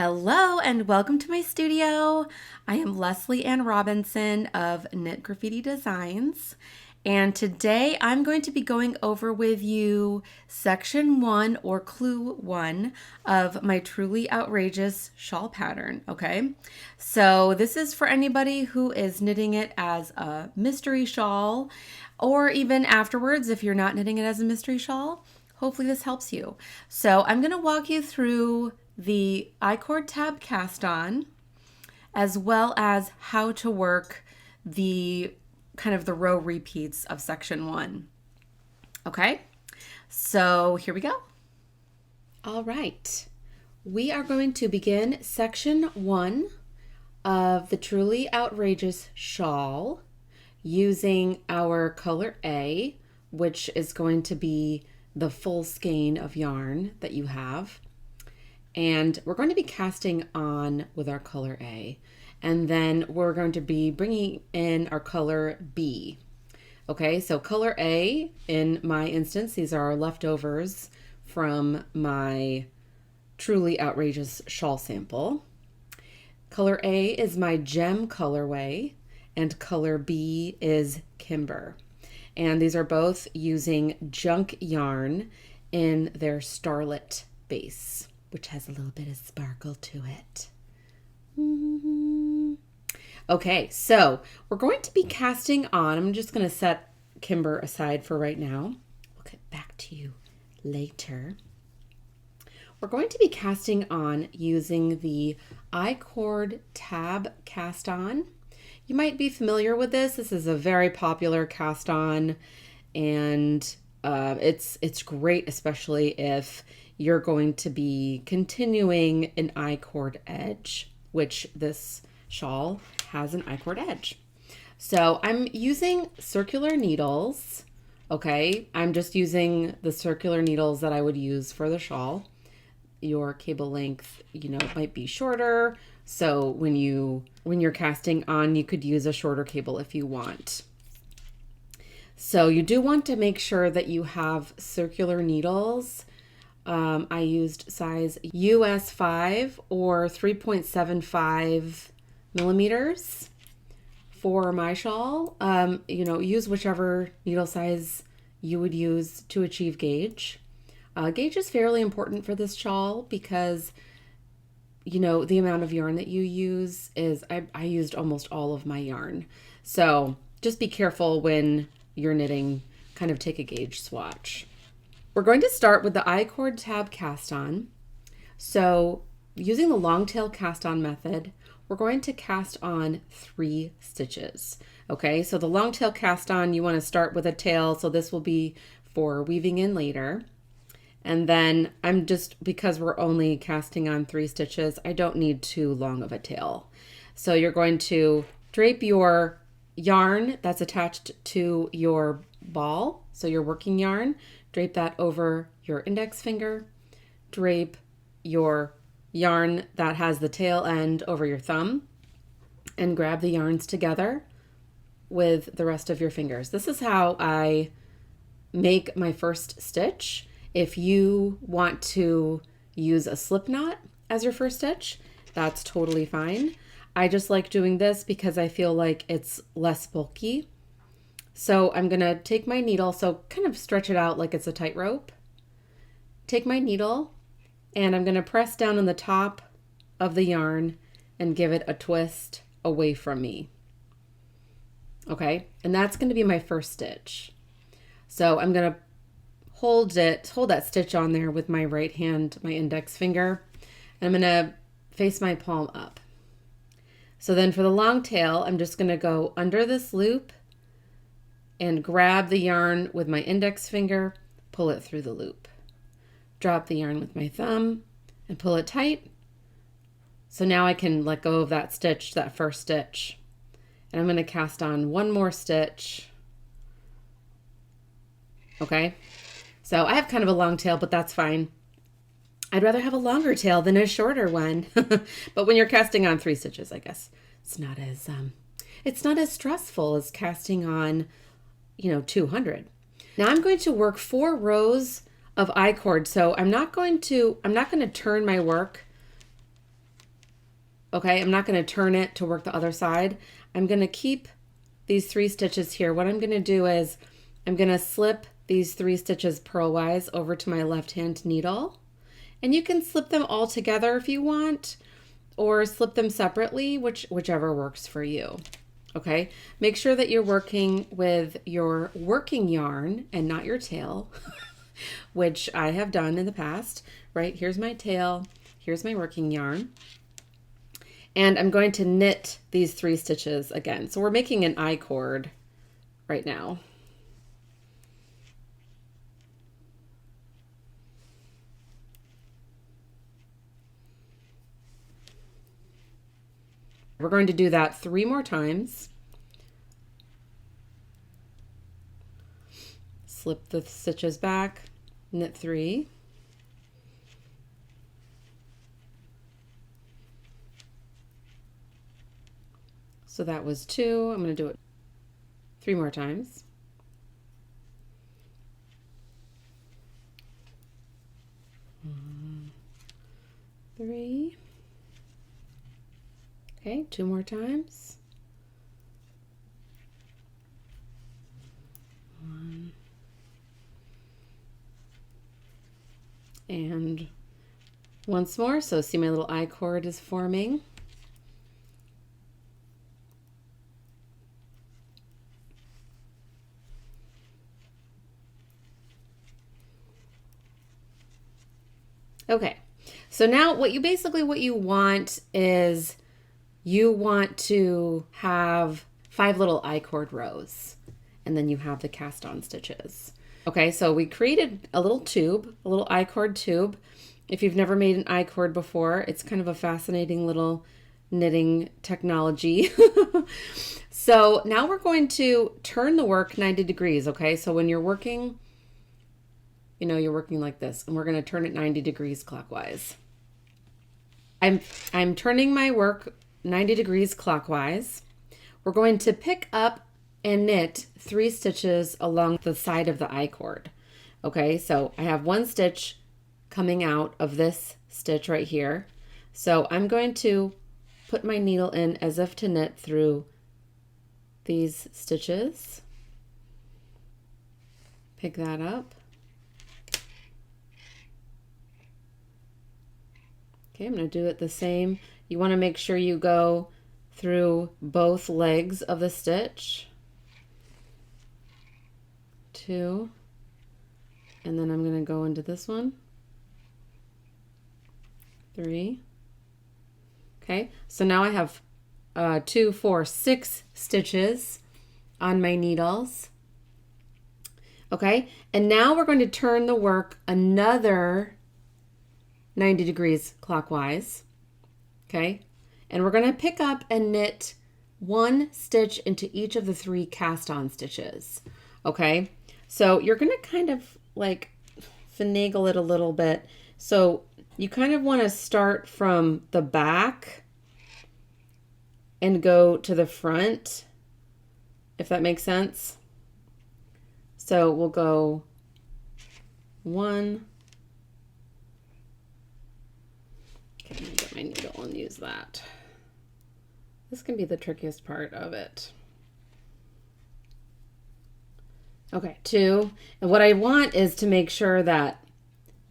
Hello and welcome to my studio. I am Lesley Ann Robinson of Knit Graffiti Designs, and today I'm going to be going over with you section 1 or clue 1 of my truly outrageous shawl pattern, okay? So this is for anybody who is knitting it as a mystery shawl, or even afterwards if you're not knitting it as a mystery shawl. Hopefully this helps you. So I'm going to walk you through the I-cord tab cast on, as well as how to work the kind of the row repeats of section 1. Okay, so here we go. All right, we are going to begin section 1 of the Truly Outrageous Shawl using our color A, which is going to be the full skein of yarn that you have. And we're going to be casting on with our color A, and then we're going to be bringing in our color B. Okay, so color A, in my instance, these are our leftovers from my Truly Outrageous Shawl sample. Color A is my gem colorway, and color B is Kimber. And these are both using junk yarn in their Starlit base, which has a little bit of sparkle to it. Okay, so we're going to be casting on. I'm just going to set Kimber aside for right now. We'll get back to you later. We're going to be casting on using the I-cord tab cast on. You might be familiar with this. This is a very popular cast on, and it's great, especially if you're going to be continuing an I-cord edge, which this shawl has an I-cord edge. So I'm using circular needles. Okay, I'm just using the circular needles that I would use for the shawl. Your cable length, might be shorter. So when you're casting on, you could use a shorter cable if you want. So you do want to make sure that you have circular needles. I used size US 5 or 3.75 millimeters for my shawl. Use whichever needle size you would use to achieve gauge. Gauge is fairly important for this shawl because the amount of yarn that you use is, I used almost all of my yarn. So just be careful when you're knitting, kind of take a gauge swatch. We're going to start with the I-cord tab cast on. So using the long tail cast on method, we're going to cast on 3 stitches. Okay, so the long tail cast on, you want to start with a tail. So this will be for weaving in later. And then because we're only casting on 3 stitches, I don't need too long of a tail. So you're going to drape your yarn that's attached to your ball, so your working yarn, drape that over your index finger, drape your yarn that has the tail end over your thumb, and grab the yarns together with the rest of your fingers. This is how I make my first stitch. If you want to use a slip knot as your first stitch, that's totally fine. I just like doing this because I feel like it's less bulky. So I'm going to take my needle, so kind of stretch it out like it's a tightrope. Take my needle and I'm going to press down on the top of the yarn and give it a twist away from me. Okay, and that's going to be my first stitch. So I'm going to hold that stitch on there with my right hand, my index finger, and I'm going to face my palm up. So then for the long tail, I'm just going to go under this loop and grab the yarn with my index finger, pull it through the loop. Drop the yarn with my thumb and pull it tight. So now I can let go of that stitch, that first stitch. And I'm going to cast on 1 more stitch. Okay, so I have kind of a long tail, but that's fine. I'd rather have a longer tail than a shorter one. But when you're casting on 3 stitches, I guess it's not as stressful as casting on, 200. Now I'm going to work 4 rows of I-cord. So I'm not going to turn my work Okay, I'm not going to turn it to work the other side. I'm going to keep these 3 stitches here. What I'm going to do is I'm going to slip these 3 stitches purlwise over to my left hand needle. And you can slip them all together if you want, or slip them separately, whichever works for you. Okay, make sure that you're working with your working yarn and not your tail, which I have done in the past, right? Here's my tail, here's my working yarn. And I'm going to knit these 3 stitches again. So we're making an I-cord right now. We're going to do that 3 more times. Slip the stitches back, knit 3. So that was 2. I'm going to do it 3 more times. Three. Okay, 2 more times. 1. And once more. So see my little I-cord is forming. Okay, so now what you want is you want to have 5 little I-cord rows, and then you have the cast on stitches. Okay, so we created a little tube, a little I-cord tube. If you've never made an I-cord before, it's kind of a fascinating little knitting technology. So now we're going to turn the work 90 degrees, okay? So when you're working, you know, you're working like this, and we're going to turn it 90 degrees clockwise. I'm turning my work 90 degrees clockwise. We're going to pick up and knit 3 stitches along the side of the I-cord. Okay, so I have 1 stitch coming out of this stitch right here. So I'm going to put my needle in as if to knit through these stitches. Pick that up. Okay, I'm going to do it the same. You want to make sure you go through both legs of the stitch. 2. And then I'm going to go into this one. 3. Okay, so now I have 2, 4, 6 stitches on my needles. Okay, and now we're going to turn the work another 90 degrees clockwise. Okay, and we're going to pick up and knit 1 stitch into each of the 3 cast on stitches. Okay, so you're going to kind of like finagle it a little bit. So you kind of want to start from the back and go to the front, if that makes sense. So we'll go 1. Okay, I'm going to get my needle and use that. This can be the trickiest part of it. Okay, 2. And what I want is to make sure that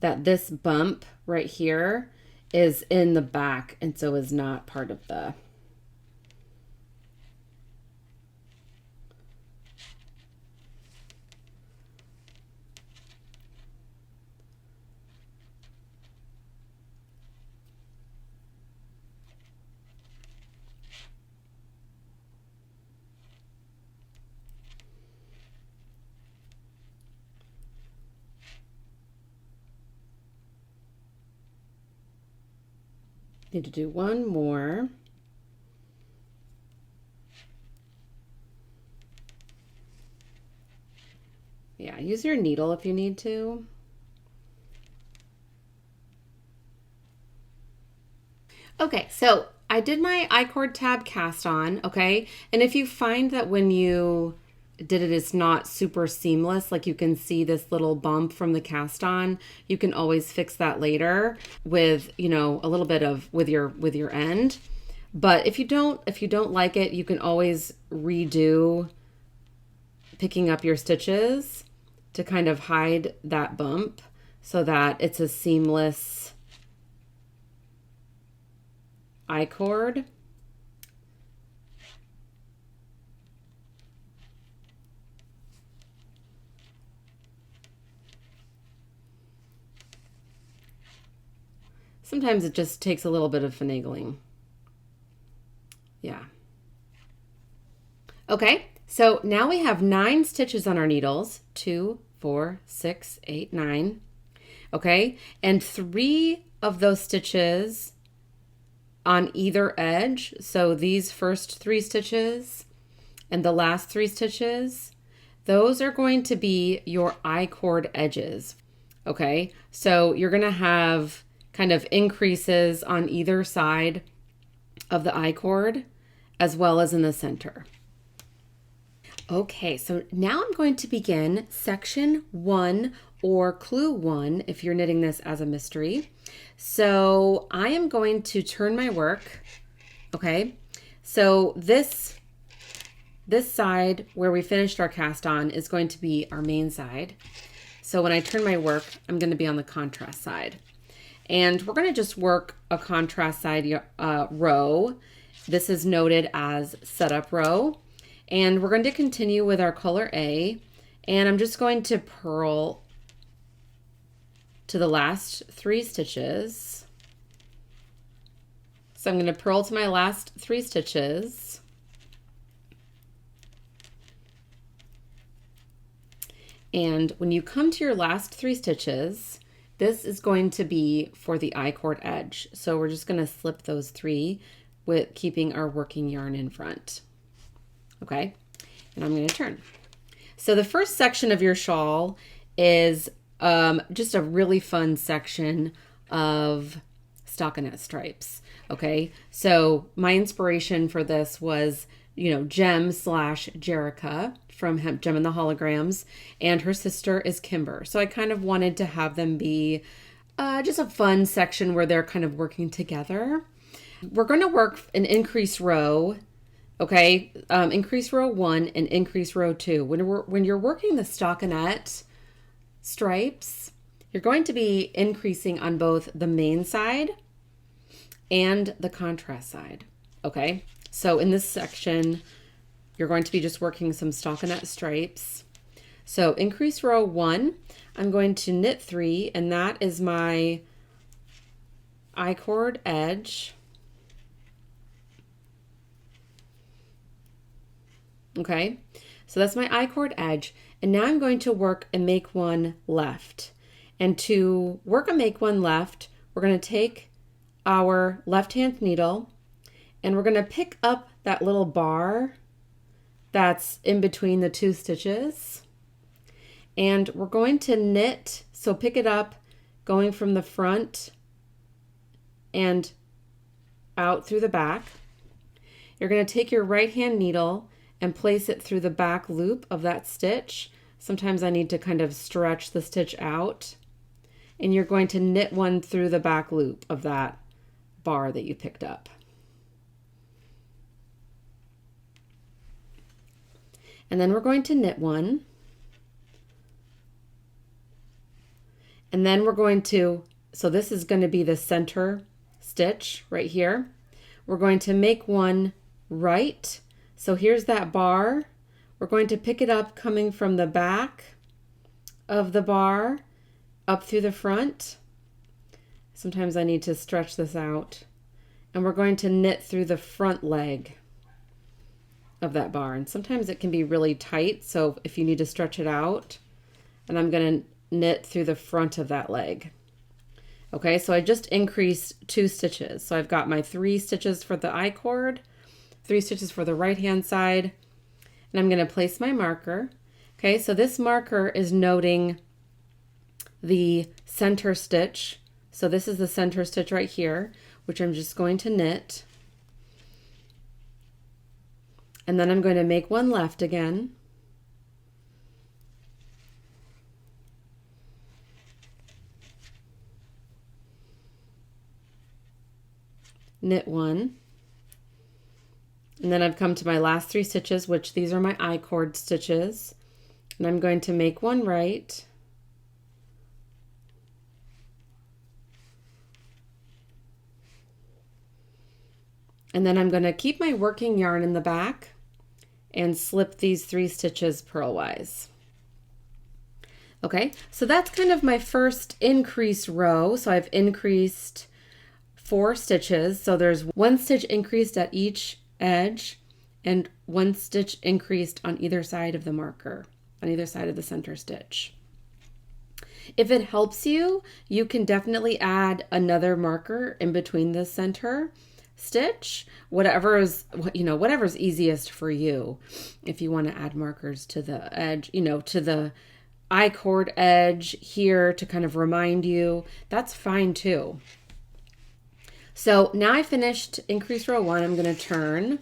this bump right here is in the back and so is not part of the need to do 1 more. Yeah, use your needle if you need to. Okay, so I did my I-cord tab cast on, okay? And if you find that when you did it, it's not super seamless, like you can see this little bump from the cast on, you can always fix that later with, you know, a little bit of with your end. But if you don't like it, you can always redo picking up your stitches to kind of hide that bump so that it's a seamless I-cord. Sometimes it just takes a little bit of finagling. Yeah. Okay, so now we have 9 stitches on our needles. 2, 4, 6, 8, 9. Okay, and 3 of those stitches on either edge. So these first 3 stitches and the last 3 stitches, those are going to be your I-cord edges. Okay, so you're going to have kind of increases on either side of the I-cord as well as in the center. Okay, so now I'm going to begin section 1 or clue 1 if you're knitting this as a mystery. So I am going to turn my work. Okay, so this side where we finished our cast on is going to be our main side. So when I turn my work, I'm going to be on the contrast side. And we're going to just work a contrast side row. This is noted as setup row. And we're going to continue with our color A. And I'm just going to purl to the last 3 stitches. So I'm going to purl to my last 3 stitches. And when you come to your last 3 stitches, this is going to be for the I-cord edge. So we're just going to slip those 3 with keeping our working yarn in front. Okay, and I'm going to turn. So the first section of your shawl is just a really fun section of stockinette stripes. Okay, so my inspiration for this was, Jem/Jerica from Gem and the Holograms, and her sister is Kimber. So I kind of wanted to have them be just a fun section where they're kind of working together. We're going to work an increase row, okay? Increase row 1 and increase row 2. When you're working the stockinette stripes, you're going to be increasing on both the main side and the contrast side, okay? So in this section, you're going to be just working some stockinette stripes. So increase row 1, I'm going to knit 3, and that is my I-cord edge. Okay, so that's my I-cord edge, and now I'm going to work a make one left. And to work a make one left, we're going to take our left-hand needle and we're going to pick up that little bar that's in between the 2 stitches, and we're going to knit. So pick it up going from the front and out through the back. You're going to take your right hand needle and place it through the back loop of that stitch. Sometimes I need to kind of stretch the stitch out, and you're going to knit one through the back loop of that bar that you picked up. And then we're going to knit one. And then we're going to, so this is going to be the center stitch right here. We're going to make one right. So here's that bar. We're going to pick it up coming from the back of the bar up through the front. Sometimes I need to stretch this out. And we're going to knit through the front leg of that bar. And sometimes it can be really tight, so if you need to stretch it out, and I'm going to knit through the front of that leg. Okay, so I just increased 2 stitches. So I've got my 3 stitches for the I-cord, 3 stitches for the right hand side, and I'm going to place my marker. Okay, so this marker is noting the center stitch. So this is the center stitch right here, which I'm just going to knit. And then I'm going to make one left again. Knit one. And then I've come to my last 3 stitches, which these are my I-cord stitches. And I'm going to make one right. And then I'm going to keep my working yarn in the back and slip these 3 stitches purlwise. Okay, so that's kind of my first increase row. So I've increased 4 stitches. So there's 1 stitch increased at each edge and 1 stitch increased on either side of the marker, on either side of the center stitch. If it helps you, you can definitely add another marker in between the center stitch, whatever's easiest for you. If you want to add markers to the edge, to the I-cord edge here to kind of remind you, that's fine too. So now I finished increase row 1. I'm going to turn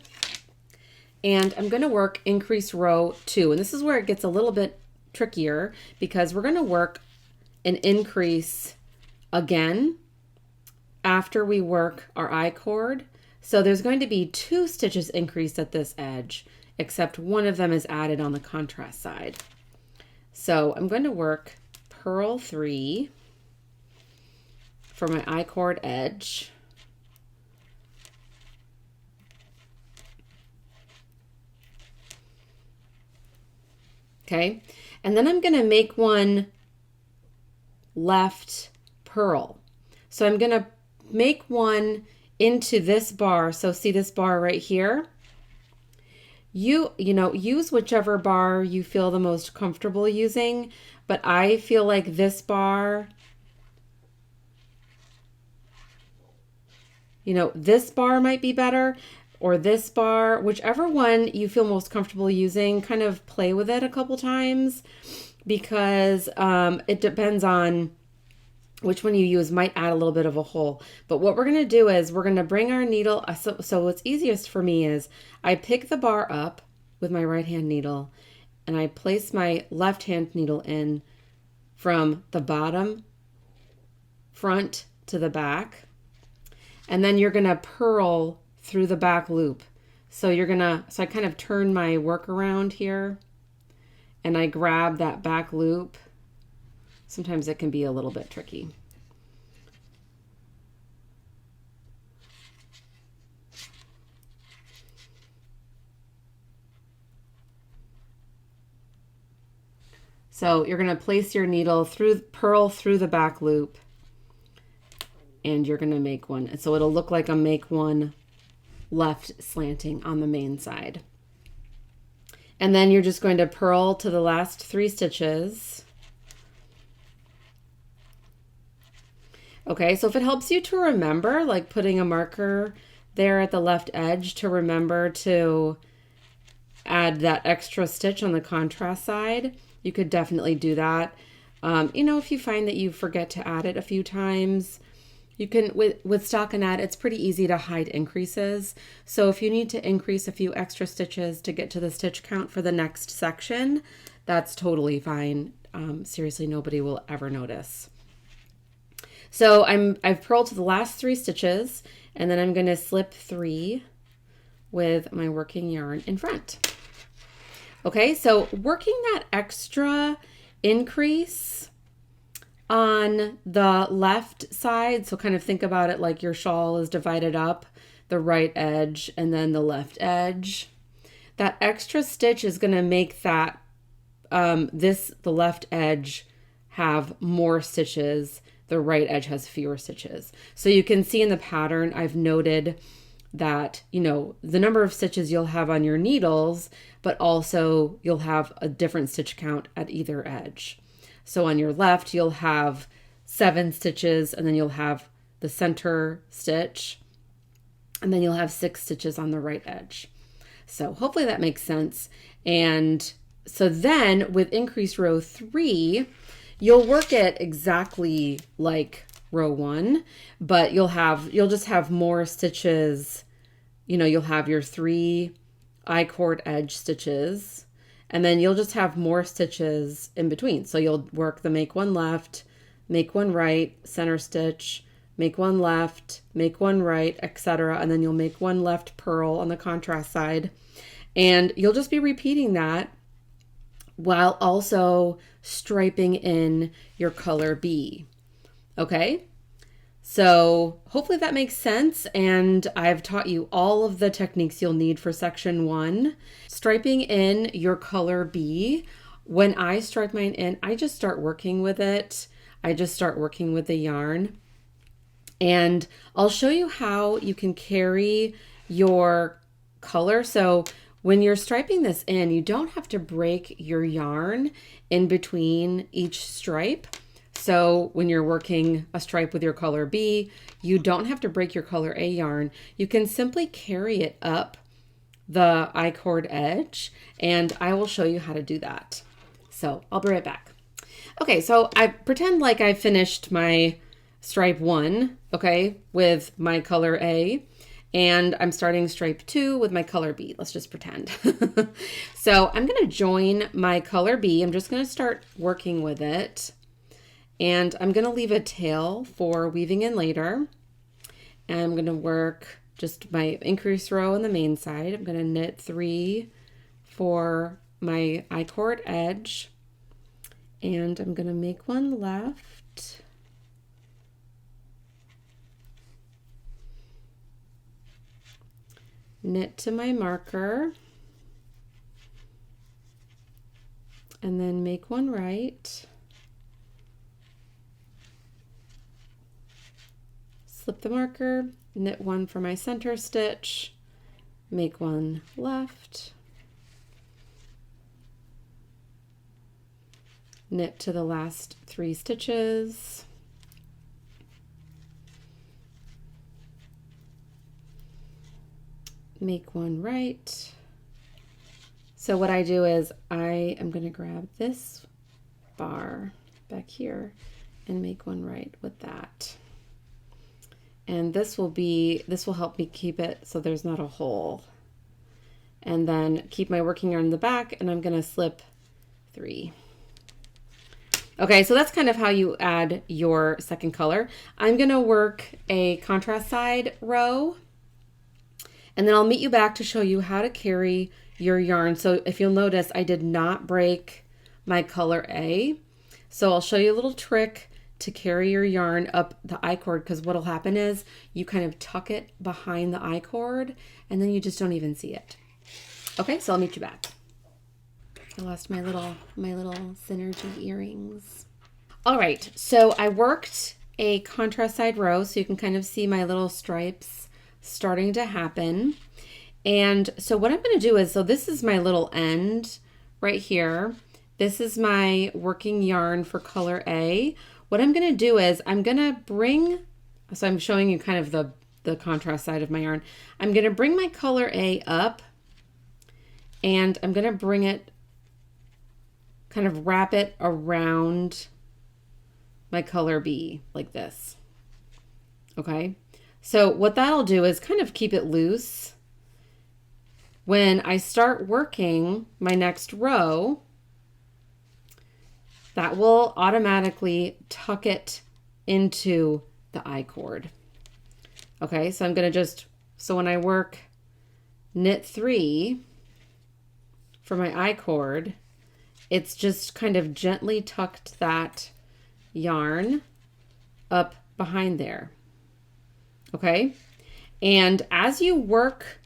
and I'm going to work increase row 2. And this is where it gets a little bit trickier because we're going to work an increase again after we work our I-cord. So there's going to be 2 stitches increased at this edge, except one of them is added on the contrast side. So I'm going to work purl 3 for my I-cord edge. Okay, and then I'm going to make one left purl. So I'm going to make one into this bar. So see this bar right here? Use whichever bar you feel the most comfortable using, but I feel like this bar, this bar might be better, or this bar, whichever one you feel most comfortable using. Kind of play with it a couple times because it depends on which one you use, might add a little bit of a hole. But what we're going to do is we're going to bring our needle. So what's easiest for me is I pick the bar up with my right hand needle and I place my left hand needle in from the bottom front to the back. And then you're going to purl through the back loop. So I kind of turn my work around here and I grab that back loop. Sometimes it can be a little bit tricky. So you're going to place your needle purl through the back loop, and you're going to make one. And so it'll look like a make one left slanting on the main side. And then you're just going to purl to the last 3 stitches. Okay, so if it helps you to remember, like putting a marker there at the left edge to remember to add that extra stitch on the contrast side, you could definitely do that. If you find that you forget to add it a few times, you can, with stockinette, it's pretty easy to hide increases. So if you need to increase a few extra stitches to get to the stitch count for the next section, that's totally fine. Seriously, nobody will ever notice. So I've purled to the last 3 stitches, and then I'm going to slip 3 with my working yarn in front. Okay, so working that extra increase on the left side, so kind of think about it like your shawl is divided up, the right edge and then the left edge. That extra stitch is going to make that the left edge have more stitches. The right edge has fewer stitches. So you can see in the pattern, I've noted that, the number of stitches you'll have on your needles, but also you'll have a different stitch count at either edge. So on your left, you'll have 7 stitches, and then you'll have the center stitch, and then you'll have 6 stitches on the right edge. So hopefully that makes sense. And so then with increase row 3, you'll work it exactly like row 1, but you'll just have more stitches. You'll have your 3 I-cord edge stitches, and then you'll just have more stitches in between. So you'll work the make one left, make one right, center stitch, make one left, make one right, etc. And then you'll make one left purl on the contrast side. And you'll just be repeating that while also striping in your color B. Okay? So hopefully that makes sense, and I've taught you all of the techniques you'll need for section 1. Striping in your color B. When I stripe mine in, I just start working with it. I just start working with the yarn. And I'll show you how you can carry your color. So when you're striping this in, you don't have to break your yarn in between each stripe. So when you're working a stripe with your color B, you don't have to break your color A yarn. You can simply carry it up the I-cord edge, and I will show you how to do that. So I'll be right back. Okay, so I pretend like I finished my stripe 1, okay, with my color A, and I'm starting stripe 2 with my color B. Let's just pretend. So I'm going to join my color B. I'm just going to start working with it, and I'm going to leave a tail for weaving in later. And I'm going to work just my increase row on the main side. I'm going to knit 3 for my I-cord edge, and I'm going to make one left. Knit to my marker, and then make one right. Slip the marker, knit one for my center stitch, make one left, knit to the last 3 stitches, make one right. So what I do is I am going to grab this bar back here and make one right with that. And this will help me keep it so there's not a hole. And then keep my working yarn in the back, and I'm going to slip 3. Okay, so that's kind of how you add your second color. I'm going to work a contrast side row, and then I'll meet you back to show you how to carry your yarn. So if you'll notice, I did not break my color A. So I'll show you a little trick to carry your yarn up the I-cord, because what'll happen is you kind of tuck it behind the I-cord, and then you just don't even see it. Okay, so I'll meet you back. I lost my little synergy earrings. All right, so I worked a contrast side row, so you can kind of see my little stripes starting to happen. And so what I'm going to do is, so this is my little end right here. This is my working yarn for color A. What I'm going to do is I'm going to bring, so I'm showing you kind of the contrast side of my yarn. I'm going to bring my color A up, and I'm going to bring it, kind of wrap it around my color B like this. Okay. So what that'll do is kind of keep it loose. When I start working my next row, that will automatically tuck it into the I-cord. Okay, so I'm going to so when I work knit 3 for my I-cord, it's just kind of gently tucked that yarn up behind there. Okay, and as you work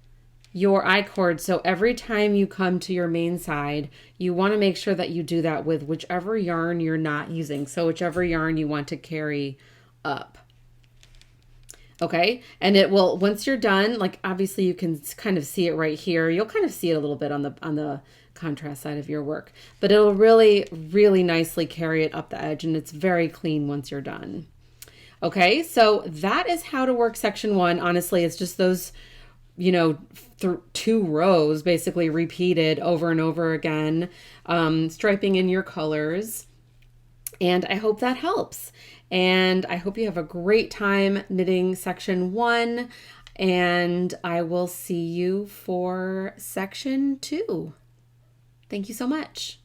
your I-cord, so every time you come to your main side, you want to make sure that you do that with whichever yarn you're not using. So whichever yarn you want to carry up. Okay, and it will, once you're done, like obviously you can kind of see it right here. You'll kind of see it a little bit on the contrast side of your work, but it'll really, really nicely carry it up the edge, and it's very clean once you're done. Okay, so that is how to work section 1. Honestly, it's just those, you know, 2 rows basically repeated over and over again, striping in your colors. And I hope that helps. And I hope you have a great time knitting section 1. And I will see you for section 2. Thank you so much.